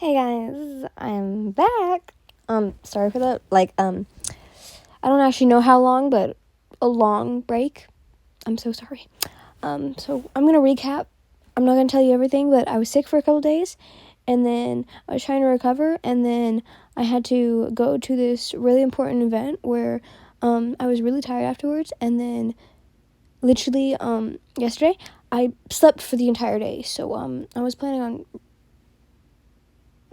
Hey guys, I'm back. Sorry for that. I don't actually know how long, but a long break. I'm so sorry. So I'm gonna recap. I'm not gonna tell you everything, but I was sick for a couple days, and then I was trying to recover, and then I had to go to this really important event where, I was really tired afterwards, and then literally, yesterday, I slept for the entire day, so, I was planning on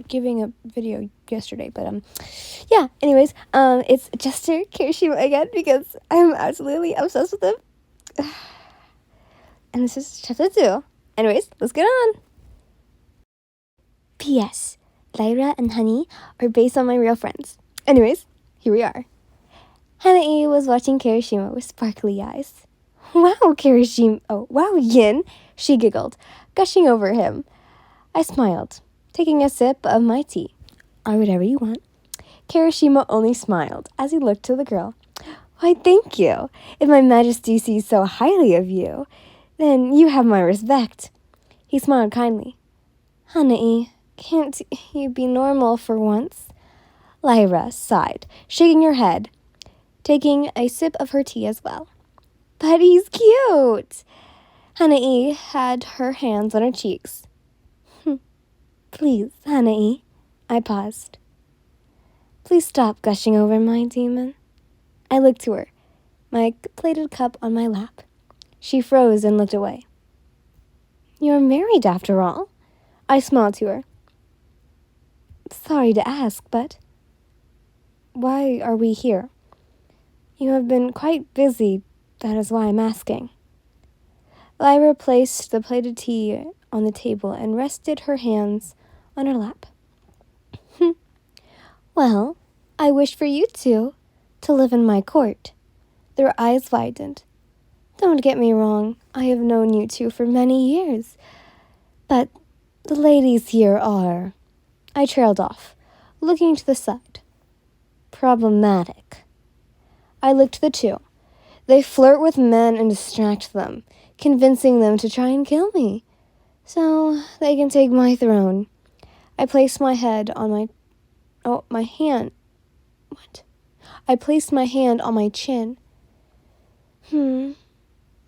giving a video yesterday, but yeah, anyways, it's Jester Kirishima again because I'm absolutely obsessed with him. And this is chapter 2. Anyways, let's get on. P.S. Lyra and Honey are based on my real friends. Anyways, here we are. Hanae was watching Kirishima with sparkly eyes. Wow, Kirishima. Oh, wow, Yin, she giggled, gushing over him. I smiled, taking a sip of my tea. Or whatever you want. Kirishima only smiled as he looked to the girl. Why, thank you. If my majesty sees so highly of you, then you have my respect. He smiled kindly. Hanae, can't you be normal for once? Lyra sighed, shaking her head, taking a sip of her tea as well. But he's cute. Hanae had her hands on her cheeks. Please, Hanae. I paused. Please stop gushing over my demon. I looked to her, my plated cup on my lap. She froze and looked away. You're married after all? I smiled to her. Sorry to ask, but why are we here? You have been quite busy, that is why I'm asking. Lyra placed the plated tea on the table and rested her hands on her lap. Well, I wish for you two to live in my court. Their eyes widened. Don't get me wrong, I have known you two for many years. But the ladies here are... I trailed off, looking to the side. Problematic. I looked to the two. They flirt with men and distract them, convincing them to try and kill me, so they can take my throne. I placed my hand on my I placed my hand on my chin. Did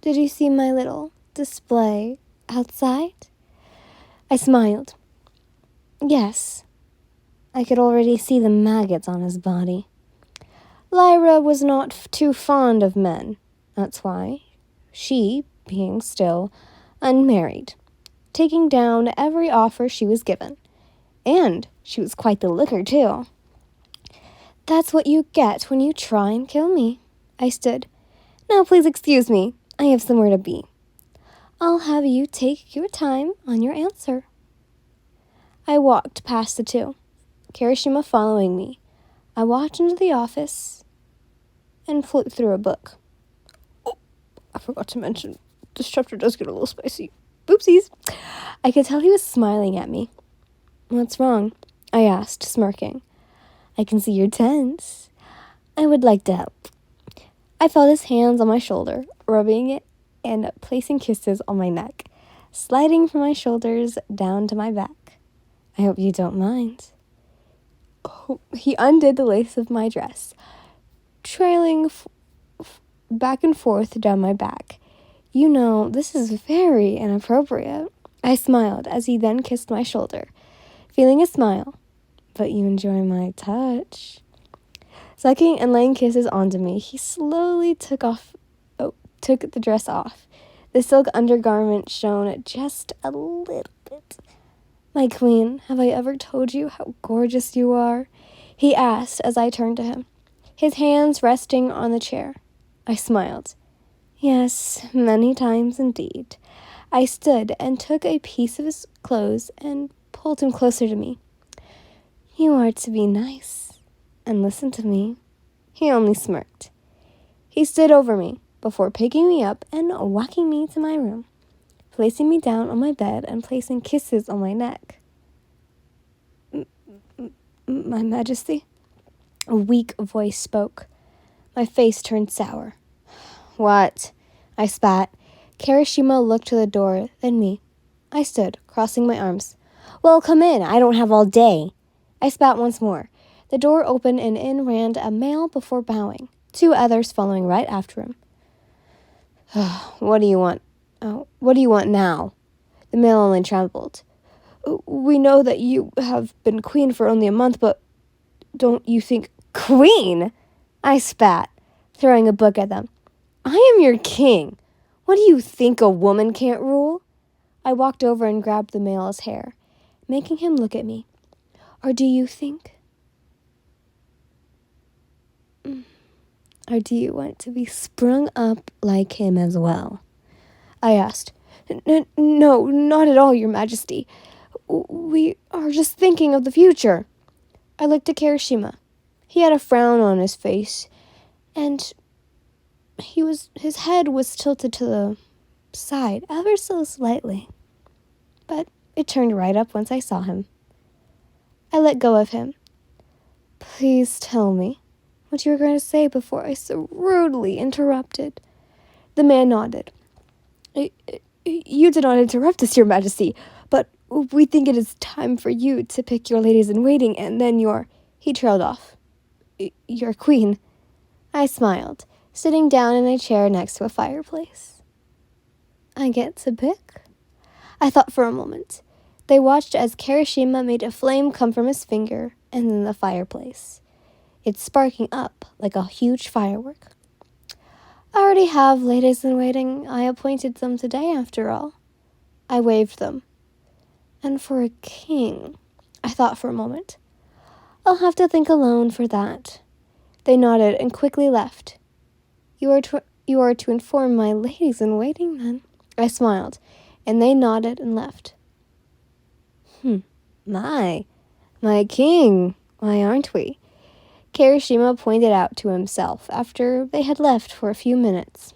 you see my little display outside? I smiled. Yes. I could already see the maggots on his body. Lyra was not too fond of men. That's why she, being still unmarried, taking down every offer she was given. And she was quite the looker, too. That's what you get when you try and kill me. I stood. Now please excuse me. I have somewhere to be. I'll have you take your time on your answer. I walked past the two, Kirishima following me. I walked into the office and flipped through a book. Oh, I forgot to mention, this chapter does get a little spicy. Oopsies. I could tell he was smiling at me. What's wrong? I asked, smirking. I can see you're tense. I would like to help. I felt his hands on my shoulder, rubbing it and placing kisses on my neck, sliding from my shoulders down to my back. I hope you don't mind. Oh, he undid the lace of my dress, trailing back and forth down my back. You know, this is very inappropriate. I smiled as he then kissed my shoulder, feeling a smile. But you enjoy my touch. Sucking and laying kisses onto me, he slowly took the dress off. The silk undergarment shone just a little bit. My queen, have I ever told you how gorgeous you are? He asked as I turned to him, his hands resting on the chair. I smiled. Yes, many times indeed. I stood and took a piece of his clothes and pulled him closer to me. You are to be nice and listen to me. He only smirked. He stood over me before picking me up and walking me to my room, placing me down on my bed and placing kisses on my neck. My Majesty? A weak voice spoke. My face turned sour. What? I spat. Kirishima looked to the door, then me. I stood, crossing my arms. Well, come in. I don't have all day. I spat once more. The door opened and in ran a male before bowing, 2 others following right after him. What do you want? What do you want now? The male only trembled. We know that you have been queen for only a month, but don't you think... Queen? I spat, throwing a book at them. I am your king. What do you think, a woman can't rule? I walked over and grabbed the male's hair, making him look at me. Or do you think... Or do you want to be sprung up like him as well? I asked. No, not at all, Your Majesty. We are just thinking of the future. I looked at Kirishima. He had a frown on his face, and his head was tilted to the side ever so slightly. But it turned right up once I saw him. I let go of him. Please tell me what you were going to say before I so rudely interrupted. The man nodded. You did not interrupt us, Your Majesty, but we think it is time for you to pick your ladies-in-waiting, and then He trailed off. Your queen. I smiled, sitting down in a chair next to a fireplace. I get to pick? I thought for a moment. They watched as Kirishima made a flame come from his finger and then the fireplace. It's sparking up like a huge firework. I already have ladies-in-waiting. I appointed them today, after all. I waved them. And for a king, I thought for a moment. I'll have to think alone for that. They nodded and quickly left. You are to inform my ladies-in-waiting, then? I smiled, and they nodded and left. My king, why aren't we? Kirishima pointed out to himself after they had left for a few minutes.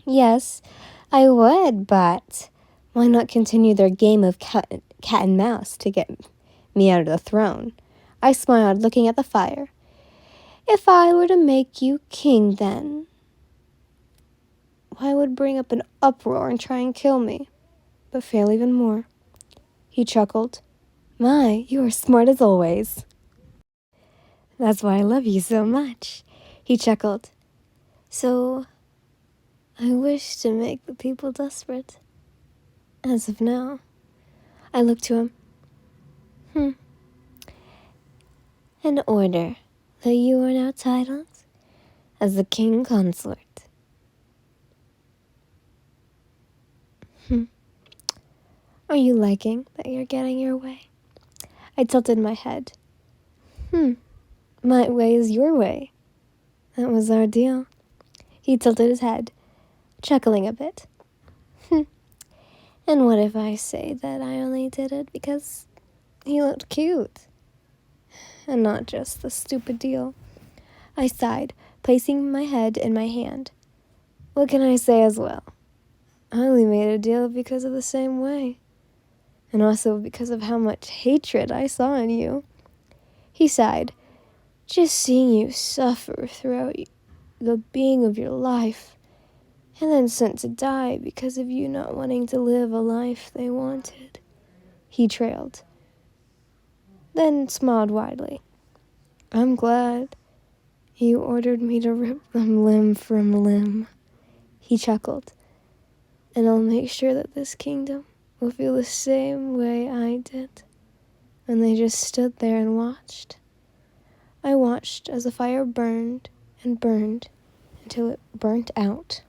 Yes, I would, but why not continue their game of cat and mouse to get me out of the throne? I smiled, looking at the fire. If I were to make you king, then why would bring up an uproar and try and kill me, but fail even more? He chuckled. My, you are smart as always. That's why I love you so much. He chuckled. So, I wish to make the people desperate. As of now. I looked to him. In order that you are now titled as the king consort. Are you liking that you're getting your way? I tilted my head. My way is your way. That was our deal. He tilted his head, chuckling a bit. And what if I say that I only did it because he looked cute? And not just the stupid deal. I sighed, placing my head in my hand. What can I say as well? I only made a deal because of the same way. And also because of how much hatred I saw in you. He sighed. Just seeing you suffer throughout the being of your life, and then sent to die because of you not wanting to live a life they wanted. He trailed, then smiled widely. I'm glad you ordered me to rip them limb from limb. He chuckled, and I'll make sure that this kingdom will feel the same way I did. And they just stood there and watched. I watched as the fire burned and burned until it burnt out.